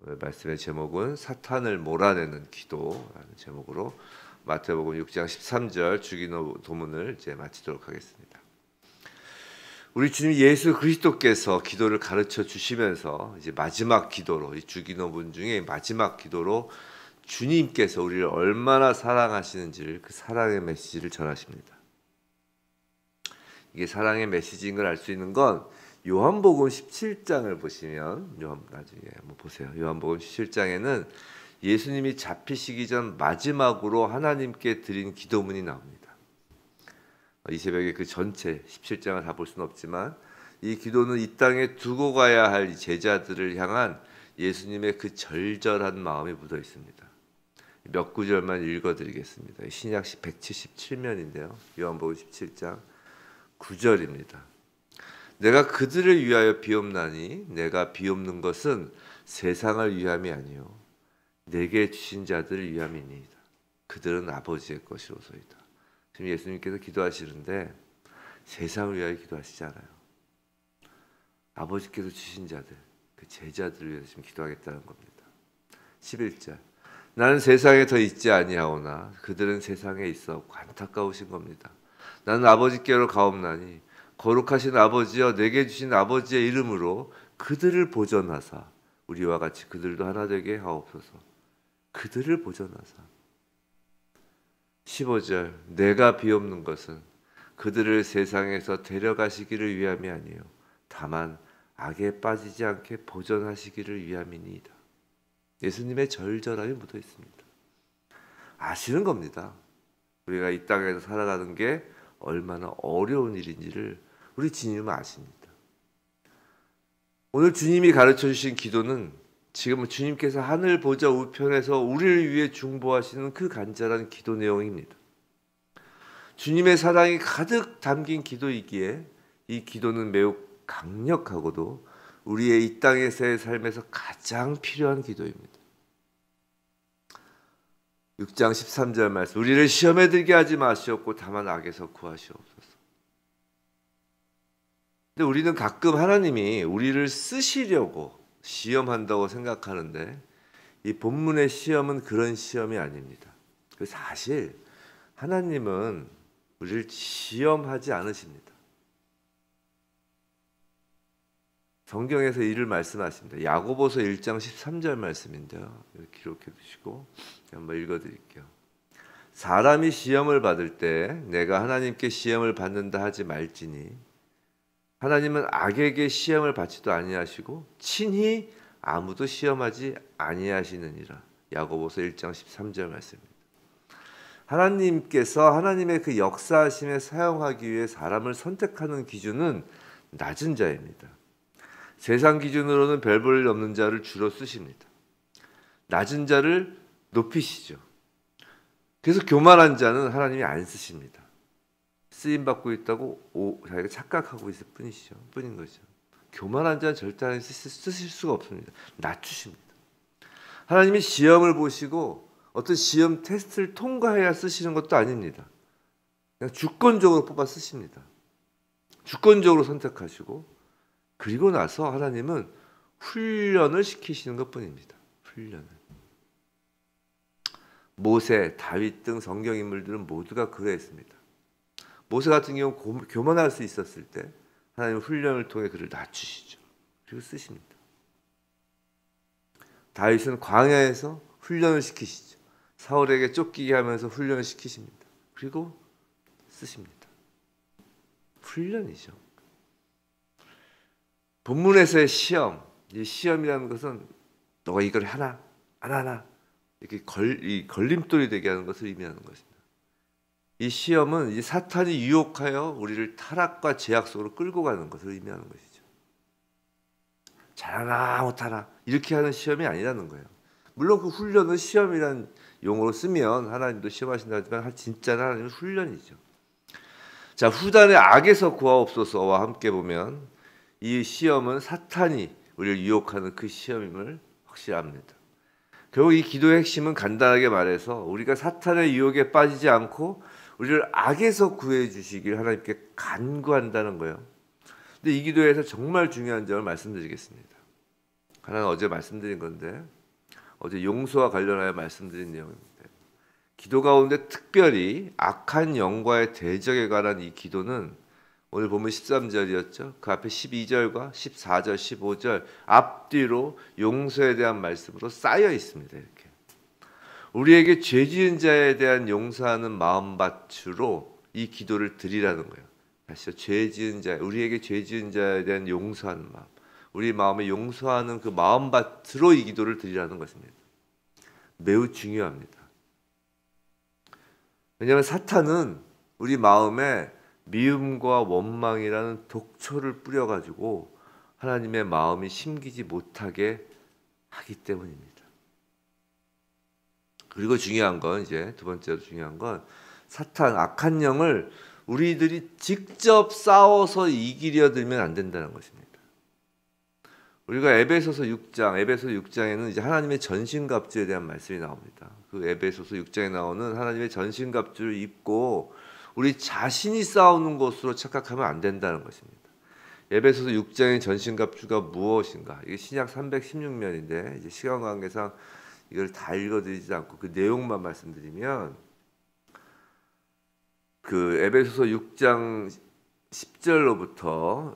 오늘 말씀의 제목은 사탄을 몰아내는 기도라는 제목으로 마태복음 6장 13절 주기도문을 이제 마치도록 하겠습니다. 우리 주님 예수 그리스도께서 기도를 가르쳐 주시면서 이제 마지막 기도로, 이 주기도문 중에 마지막 기도로 주님께서 우리를 얼마나 사랑하시는지를, 그 사랑의 메시지를 전하십니다. 이게 사랑의 메시지인 걸 알 수 있는 건 요한복음 17장을 보시면, 나중에 한번 보세요. 요한복음 17장에는 예수님이 잡히시기 전 마지막으로 하나님께 드린 기도문이 나옵니다. 이 새벽에 그 전체 17장을 다 볼 수는 없지만 이 기도는 이 땅에 두고 가야 할 제자들을 향한 예수님의 그 절절한 마음이 묻어 있습니다. 몇 구절만 읽어드리겠습니다. 신약시 177면인데요. 요한복음 17장 9절입니다. 내가 그들을 위하여 비옵나니 내가 비옵는 것은 세상을 위함이 아니요 내게 주신 자들을 위함이니이다. 그들은 아버지의 것이로소이다. 지금 예수님께서 기도하시는데 세상을 위하여 기도하시지 않아요. 아버지께서 주신 자들, 그 제자들을 위해서 지금 기도하겠다는 겁니다. 11절 나는 세상에 더 있지 아니하오나 그들은 세상에 있어 안타까우신 겁니다. 나는 아버지께로 가옵나니 거룩하신 아버지여 내게 주신 아버지의 이름으로 그들을 보전하사 우리와 같이 그들도 하나 되게 하옵소서. 그들을 보전하사. 15절 내가 비옵는 것은 그들을 세상에서 데려가시기를 위함이 아니요 다만 악에 빠지지 않게 보전하시기를 위함이니이다. 예수님의 절절함이 묻어 있습니다. 아시는 겁니다. 우리가 이 땅에서 살아가는 게 얼마나 어려운 일인지를 우리 주님은 아십니다. 오늘 주님이 가르쳐 주신 기도는 지금 주님께서 하늘 보좌 우편에서 우리를 위해 중보하시는 그 간절한 기도 내용입니다. 주님의 사랑이 가득 담긴 기도이기에 이 기도는 매우 강력하고도 우리의 이 땅에서의 삶에서 가장 필요한 기도입니다. 6장 13절 말씀 우리를 시험에 들게 하지 마시옵고 다만 악에서 구하시옵소서. 근데 우리는 가끔 하나님이 우리를 쓰시려고 시험한다고 생각하는데 이 본문의 시험은 그런 시험이 아닙니다. 사실 하나님은 우리를 시험하지 않으십니다. 성경에서 이를 말씀하십니다. 야고보서 1장 13절 말씀인데요. 기록해 두시고 한번 읽어드릴게요. 사람이 시험을 받을 때 내가 하나님께 시험을 받는다 하지 말지니 하나님은 악에게 시험을 받지도 아니하시고 친히 아무도 시험하지 아니하시느니라. 야고보서 1장 13절 말씀입니다. 하나님께서 하나님의 그 역사하심에 사용하기 위해 사람을 선택하는 기준은 낮은 자입니다. 세상 기준으로는 별 볼 일 없는 자를 주로 쓰십니다. 낮은 자를 높이시죠. 그래서 교만한 자는 하나님이 안 쓰십니다. 쓰임받고 있다고 자기가 착각하고 있을 뿐인 거죠. 교만한 자는 절대 하나님 쓰실 수가 없습니다. 낮추십니다. 하나님이 시험을 보시고 어떤 시험 테스트를 통과해야 쓰시는 것도 아닙니다. 그냥 주권적으로 뽑아 쓰십니다. 주권적으로 선택하시고 그리고 나서 하나님은 훈련을 시키시는 것뿐입니다. 훈련을. 모세, 다윗 등 성경 인물들은 모두가 그러했습니다. 모세 같은 경우 교만할 수 있었을 때 하나님은 훈련을 통해 그를 낮추시죠. 그리고 쓰십니다. 다윗은 광야에서 훈련을 시키시죠. 사울에게 쫓기게 하면서 훈련을 시키십니다. 그리고 쓰십니다. 훈련이죠. 본문에서의 시험, 이 시험이라는 것은 너가 이걸 하나, 안 하나 이렇게 걸림돌이 되게 하는 것을 의미하는 것입니다. 이 시험은 이 사탄이 유혹하여 우리를 타락과 죄악 속으로 끌고 가는 것을 의미하는 것이죠. 잘하나 못하나 이렇게 하는 시험이 아니라는 거예요. 물론 그 훈련은 시험이라는 용어로 쓰면 하나님도 시험하신다 하지만 진짜는 하나님은 훈련이죠. 자, 후단의 악에서 구하옵소서와 함께 보면 이 시험은 사탄이 우리를 유혹하는 그 시험임을 확실합니다. 결국 이 기도의 핵심은 간단하게 말해서 우리가 사탄의 유혹에 빠지지 않고 우리를 악에서 구해 주시길 하나님께 간구한다는 거예요. 근데 이 기도에서 정말 중요한 점을 말씀드리겠습니다. 하나는 어제 말씀드린 건데 어제 용서와 관련하여 말씀드린 내용입니다. 기도 가운데 특별히 악한 영과의 대적에 관한 이 기도는 오늘 보면 13절이었죠. 그 앞에 12절과 14절, 15절 앞뒤로 용서에 대한 말씀으로 쌓여 있습니다. 이렇게 우리에게 죄 지은 자에 대한 용서하는 마음밭으로 이 기도를 드리라는 거예요. 다시요. 죄 지은 자, 우리에게 죄 지은 자에 대한 용서하는 마음, 우리 마음에 용서하는 그 마음밭으로 이 기도를 드리라는 것입니다. 매우 중요합니다. 왜냐하면 사탄은 우리 마음에 미움과 원망이라는 독초를 뿌려가지고 하나님의 마음이 심기지 못하게 하기 때문입니다. 그리고 중요한 건 이제 두 번째로 중요한 건 사탄 악한 영을 우리들이 직접 싸워서 이기려 들면 안 된다는 것입니다. 우리가 에베소서 6장에는 이제 하나님의 전신갑주에 대한 말씀이 나옵니다. 그 에베소서 6장에 나오는 하나님의 전신갑주를 입고 우리 자신이 싸우는 것으로 착각하면 안 된다는 것입니다. 에베소서 6장의 전신갑주가 무엇인가? 이게 신약 316면인데 이제 시간 관계상 이걸 다 읽어드리지 않고 그 내용만 말씀드리면 그 에베소서 6장 10절로부터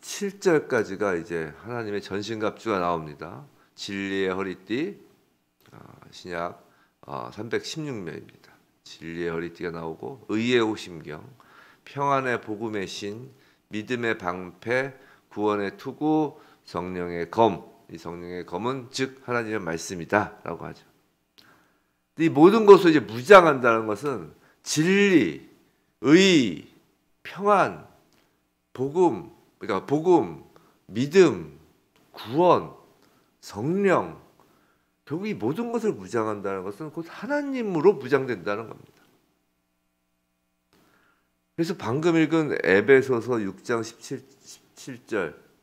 17절까지가 이제 하나님의 전신갑주가 나옵니다. 진리의 허리띠, 신약 316면입니다. 진리의 허리띠가 나오고 의의 오심경, 평안의 복음의 신, 믿음의 방패, 구원의 투구, 성령의 검. 이 성령의 검은 즉 하나님의 말씀이다라고 하죠. 이 모든 것을 이제 무장한다는 것은 진리, 의, 평안, 복음, 그러니까 복음, 믿음, 구원, 성령, 결국 이 모든 것을 무장한다는 것은 곧 하나님으로 무장된다는 겁니다. 그래서 방금 읽은 에베소서 6장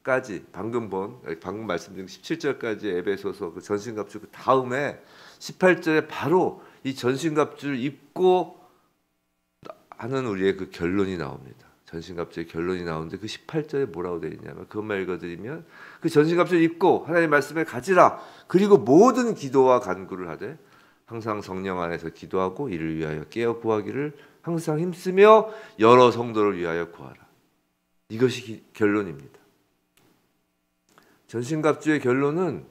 17절까지 방금 말씀드린 17절까지 에베소서 그 전신갑주 그 다음에 18절에 바로 이 전신갑주를 입고 하는 우리의 그 결론이 나옵니다. 전신갑주의 결론이 나오는데 그 18절에 뭐라고 되어 있냐면 그것만 읽어드리면 그 전신갑주를 입고 하나님의 말씀에 가지라. 그리고 모든 기도와 간구를 하되 항상 성령 안에서 기도하고 이를 위하여 깨어 구하기를 항상 힘쓰며 여러 성도를 위하여 구하라. 이것이 결론입니다. 전신갑주의 결론은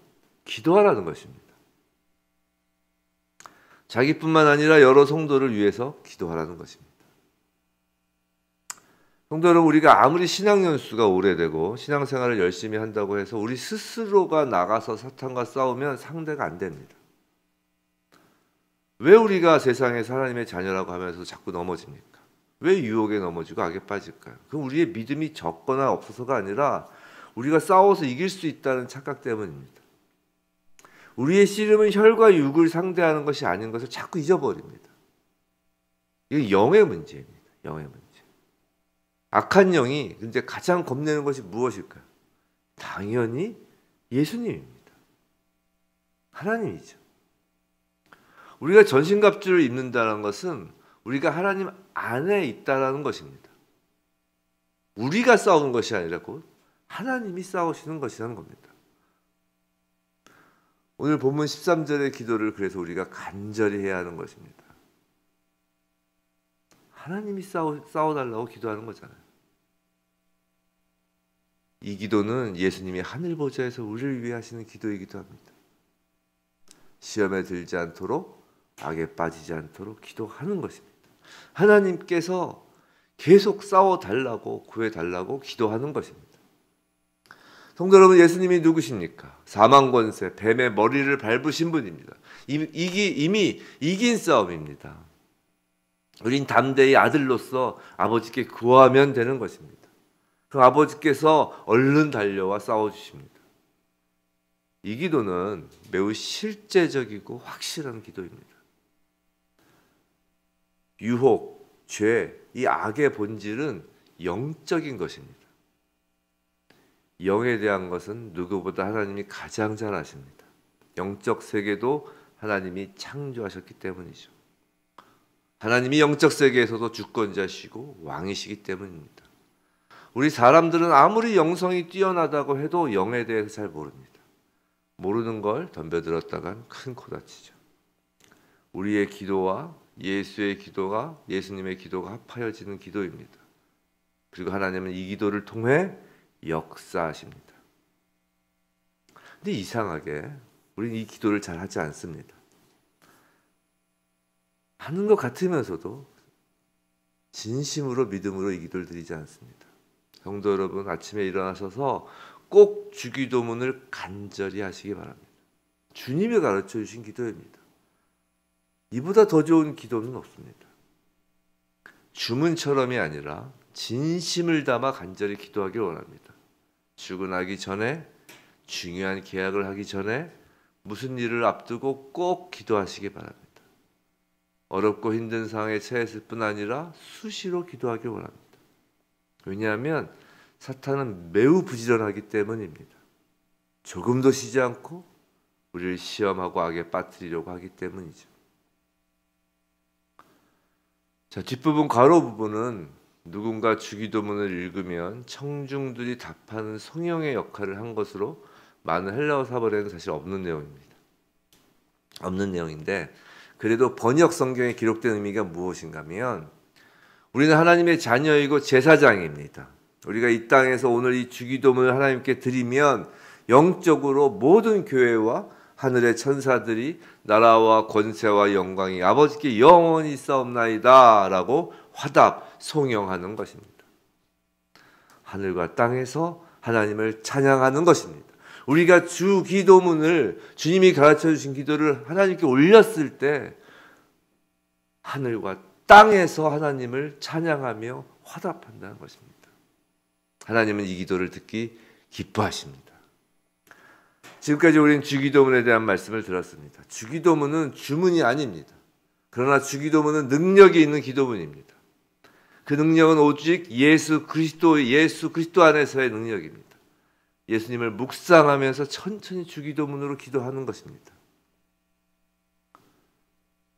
기도하라는 것입니다. 자기뿐만 아니라 여러 성도를 위해서 기도하라는 것입니다. 성도 여러분, 우리가 아무리 신앙 연수가 오래되고 신앙생활을 열심히 한다고 해서 우리 스스로가 나가서 사탄과 싸우면 상대가 안 됩니다. 왜 우리가 세상에서 하나님의 자녀라고 하면서 자꾸 넘어집니까? 왜 유혹에 넘어지고 악에 빠질까요? 그건 우리의 믿음이 적거나 없어서가 아니라 우리가 싸워서 이길 수 있다는 착각 때문입니다. 우리의 씨름은 혈과 육을 상대하는 것이 아닌 것을 자꾸 잊어버립니다. 이게 영의 문제입니다. 영의 문제. 악한 영이 이제 가장 겁내는 것이 무엇일까요? 당연히 예수님입니다. 하나님이죠. 우리가 전신갑주를 입는다는 것은 우리가 하나님 안에 있다라는 것입니다. 우리가 싸우는 것이 아니라 곧 하나님이 싸우시는 것이라는 겁니다. 오늘 본문 13절의 기도를 그래서 우리가 간절히 해야 하는 것입니다. 하나님이 싸워달라고 기도하는 거잖아요. 이 기도는 예수님이 하늘 보좌에서 우리를 위해 하시는 기도이기도 합니다. 시험에 들지 않도록 악에 빠지지 않도록 기도하는 것입니다. 하나님께서 계속 싸워달라고 구해달라고 기도하는 것입니다. 성도 여러분, 예수님이 누구십니까? 사망권세, 뱀의 머리를 밟으신 분입니다. 이미 이긴 싸움입니다. 우린 담대히 아들로서 아버지께 구하면 되는 것입니다. 그 아버지께서 얼른 달려와 싸워주십니다. 이 기도는 매우 실제적이고 확실한 기도입니다. 유혹, 죄, 이 악의 본질은 영적인 것입니다. 영에 대한 것은 누구보다 하나님이 가장 잘 아십니다. 영적 세계도 하나님이 창조하셨기 때문이죠. 하나님이 영적 세계에서도 주권자시고 왕이시기 때문입니다. 우리 사람들은 아무리 영성이 뛰어나다고 해도 영에 대해서 잘 모릅니다. 모르는 걸 덤벼들었다간 큰 코 다치죠. 우리의 기도와 예수의 기도가, 예수님의 기도가 합하여지는 기도입니다. 그리고 하나님은 이 기도를 통해 역사하십니다. 근데 이상하게 우리는 이 기도를 잘 하지 않습니다. 하는 것 같으면서도 진심으로 믿음으로 이 기도를 드리지 않습니다. 성도 여러분, 아침에 일어나셔서 꼭 주기도문을 간절히 하시기 바랍니다. 주님이 가르쳐 주신 기도입니다. 이보다 더 좋은 기도는 없습니다. 주문처럼이 아니라 진심을 담아 간절히 기도하길 원합니다. 출근하기 전에, 중요한 계약을 하기 전에, 무슨 일을 앞두고 꼭 기도하시기 바랍니다. 어렵고 힘든 상황에 처했을 뿐 아니라 수시로 기도하길 원합니다. 왜냐하면 사탄은 매우 부지런하기 때문입니다. 조금도 쉬지 않고 우리를 시험하고 악에 빠뜨리려고 하기 때문이죠. 자, 뒷부분 가로 부분은 누군가 주기도문을 읽으면 청중들이 답하는 성령의 역할을 한 것으로 많은 헬라어 사본에는 사실 없는 내용입니다. 없는 내용인데 그래도 번역 성경에 기록된 의미가 무엇인가 하면 우리는 하나님의 자녀이고 제사장입니다. 우리가 이 땅에서 오늘 이 주기도문을 하나님께 드리면 영적으로 모든 교회와 하늘의 천사들이 나라와 권세와 영광이 아버지께 영원히 있사옵나이다 라고 화답, 송영하는 것입니다. 하늘과 땅에서 하나님을 찬양하는 것입니다. 우리가 주기도문을 주님이 가르쳐 주신 기도를 하나님께 올렸을 때 하늘과 땅에서 하나님을 찬양하며 화답한다는 것입니다. 하나님은 이 기도를 듣기 기뻐하십니다. 지금까지 우리는 주기도문에 대한 말씀을 들었습니다. 주기도문은 주문이 아닙니다. 그러나 주기도문은 능력이 있는 기도문입니다. 그 능력은 오직 예수 그리스도 안에서의 능력입니다. 예수님을 묵상하면서 천천히 주기도문으로 기도하는 것입니다.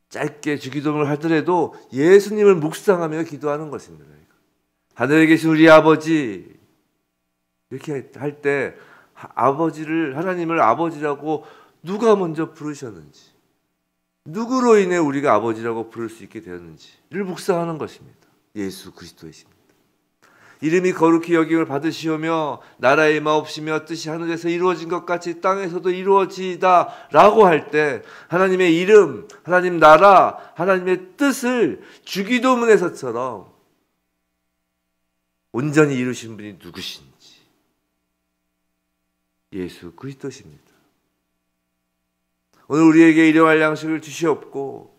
짧게 주기도문을 하더라도 예수님을 묵상하며 기도하는 것입니다. 하늘에 계신 우리 아버지, 이렇게 할 때 하나님을 아버지라고 누가 먼저 부르셨는지, 누구로 인해 우리가 아버지라고 부를 수 있게 되었는지를 묵상하는 것입니다. 예수 그리스도이십니다. 이름이 거룩히 여김을 받으시오며 나라의 마옵시며 뜻이 하늘에서 이루어진 것 같이 땅에서도 이루어지다 라고 할 때 하나님의 이름, 하나님 나라, 하나님의 뜻을 주기도문에서처럼 온전히 이루신 분이 누구신지 예수 그리스도십니다. 오늘 우리에게 일용할 양식을 주시옵고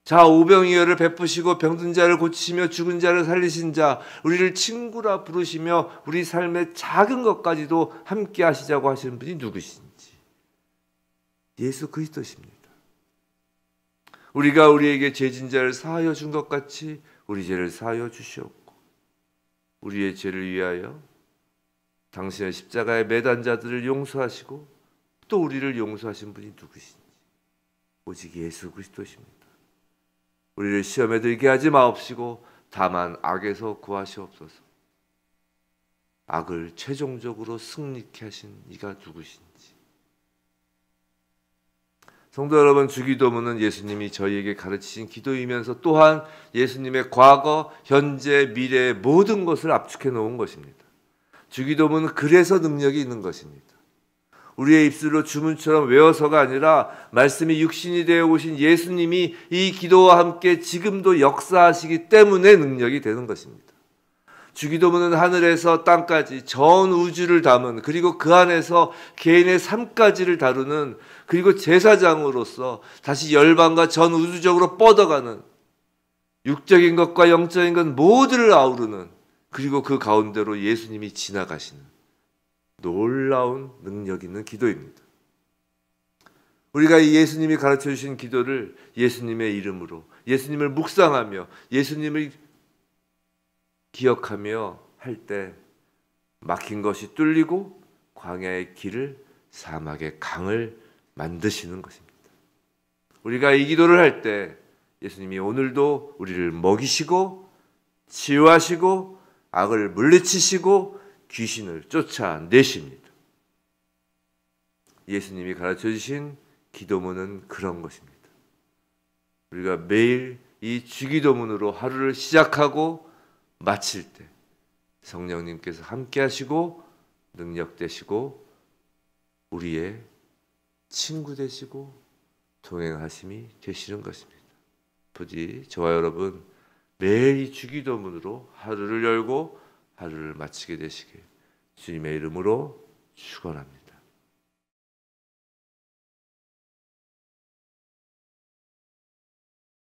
자 오병이어를 베푸시고 병든 자를 고치시며 죽은 자를 살리신 자 우리를 친구라 부르시며 우리 삶의 작은 것까지도 함께 하시자고 하시는 분이 누구신지 예수 그리스도십니다. 우리가 우리에게 죄진 자를 사하여 준 것 같이 우리 죄를 사하여 주시옵고 우리의 죄를 위하여 당신의 십자가에 매단 자들을 용서하시고 또 우리를 용서하신 분이 누구신지 오직 예수 그리스도십니다. 우리를 시험에 들게 하지 마옵시고 다만 악에서 구하시옵소서. 악을 최종적으로 승리케 하신 이가 누구신지. 성도 여러분, 주기도문은 예수님이 저희에게 가르치신 기도이면서 또한 예수님의 과거, 현재, 미래의 모든 것을 압축해 놓은 것입니다. 주기도문은 그래서 능력이 있는 것입니다. 우리의 입술로 주문처럼 외워서가 아니라 말씀이 육신이 되어 오신 예수님이 이 기도와 함께 지금도 역사하시기 때문에 능력이 되는 것입니다. 주기도문은 하늘에서 땅까지 전 우주를 담은 그리고 그 안에서 개인의 삶까지를 다루는 그리고 제사장으로서 다시 열방과 전 우주적으로 뻗어가는 육적인 것과 영적인 것 모두를 아우르는 그리고 그 가운데로 예수님이 지나가시는 놀라운 능력 있는 기도입니다. 우리가 이 예수님이 가르쳐 주신 기도를 예수님의 이름으로 예수님을 묵상하며 예수님을 기억하며 할 때 막힌 것이 뚫리고 광야의 길을 사막의 강을 만드시는 것입니다. 우리가 이 기도를 할 때 예수님이 오늘도 우리를 먹이시고 치유하시고 악을 물리치시고 귀신을 쫓아내십니다. 예수님이 가르쳐 주신 기도문은 그런 것입니다. 우리가 매일 이 주기도문으로 하루를 시작하고 마칠 때 성령님께서 함께 하시고 능력 되시고 우리의 친구 되시고 동행하심이 되시는 것입니다. 부디 저와 여러분 매일 이 주기도문으로 하루를 열고 하루를 마치게 되시길 주님의 이름으로 축원합니다.